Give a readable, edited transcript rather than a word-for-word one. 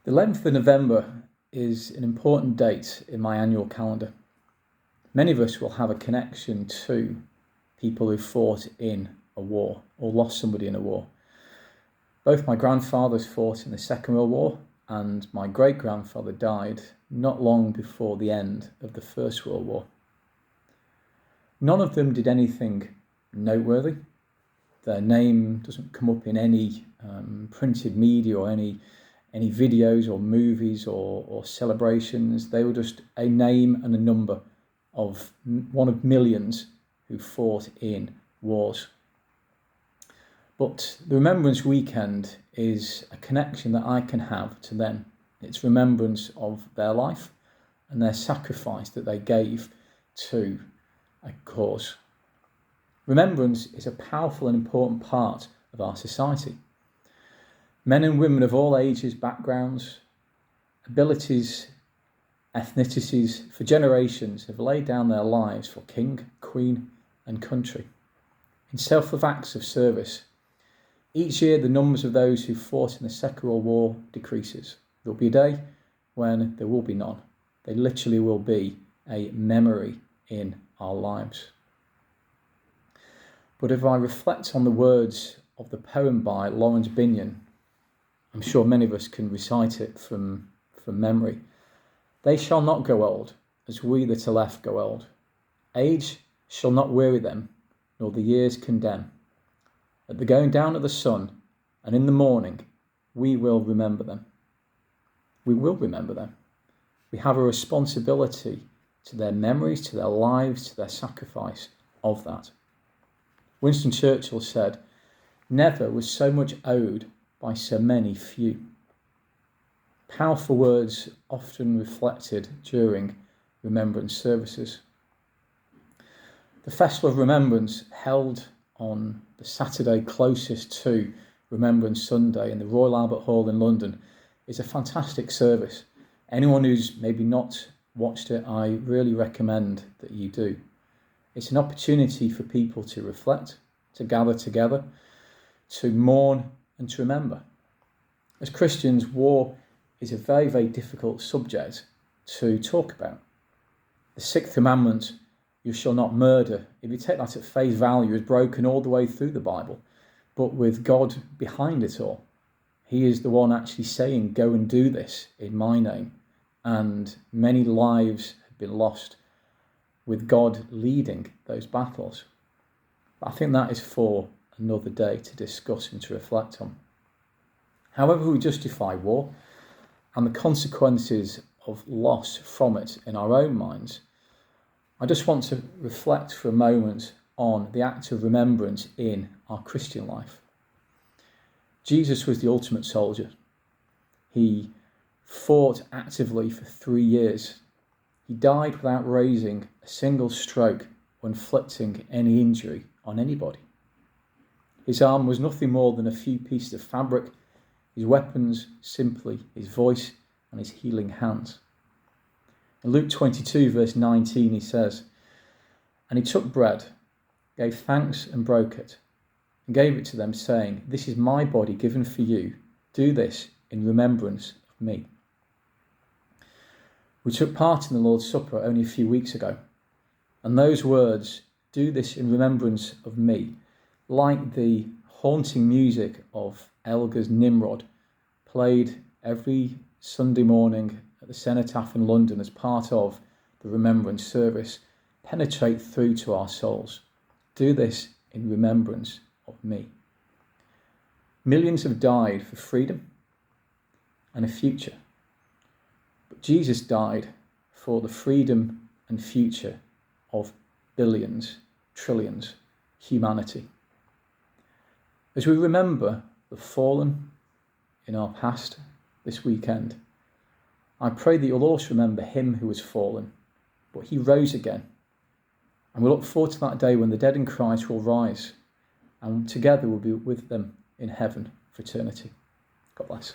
The 11th of November is an important date in my annual calendar. Many of us will have a connection to people who fought in a war or lost somebody in a war. Both my grandfathers fought in the Second World War, and my great-grandfather died not long before the end of the First World War. None of them did anything noteworthy. Their name doesn't come up in any printed media or any videos or movies or celebrations. They were just a name and a number of one of millions who fought in wars. But the Remembrance Weekend is a connection that I can have to them. It's remembrance of their life and their sacrifice that they gave to a cause. Remembrance is a powerful and important part of our society. Men and women of all ages, backgrounds, abilities, ethnicities, for generations have laid down their lives for king, queen and country. In selfless acts of service, each year the numbers of those who fought in the Second World War decreases. There will be a day when there will be none. They literally will be a memory in our lives. But if I reflect on the words of the poem by Lawrence Binyon, I'm sure many of us can recite it from memory. They shall not grow old, as we that are left grow old. Age shall not weary them, nor the years condemn. At the going down of the sun, and in the morning, we will remember them. We will remember them. We have a responsibility to their memories, to their lives, to their sacrifice of that. Winston Churchill said, "Never was so much owed by so many few." Powerful words often reflected during remembrance services. The Festival of Remembrance, held on the Saturday closest to Remembrance Sunday in the Royal Albert Hall in London, is a fantastic service. Anyone who's maybe not watched it, I really recommend that you do. It's an opportunity for people to reflect, to gather together, to mourn and to remember. As Christians, war is a very, very difficult subject to talk about. The sixth commandment, you shall not murder, if you take that at face value, is broken all the way through the Bible, but with God behind it all. He is the one actually saying, go and do this in my name. And many lives have been lost with God leading those battles. But I think that is for another day to discuss and to reflect on. However we justify war and the consequences of loss from it in our own minds, I just want to reflect for a moment on the act of remembrance in our Christian life. Jesus was the ultimate soldier. He fought actively for 3 years. He died without raising a single stroke or inflicting any injury on anybody. His arm was nothing more than a few pieces of fabric, his weapons simply his voice and his healing hands. In Luke 22 verse 19 he says, "And he took bread, gave thanks and broke it, and gave it to them, saying, 'This is my body given for you. Do this in remembrance of me.'" We took part in the Lord's Supper only a few weeks ago, and those words, "Do this in remembrance of me," like the haunting music of Elgar's Nimrod, played every Sunday morning at the Cenotaph in London as part of the remembrance service, penetrate through to our souls. Do this in remembrance of me. Millions have died for freedom and a future, but Jesus died for the freedom and future of billions, trillions, humanity. As we remember the fallen in our past this weekend, I pray that you'll also remember him who was fallen, but he rose again. And we look forward to that day when the dead in Christ will rise, and together we'll be with them in heaven for eternity. God bless.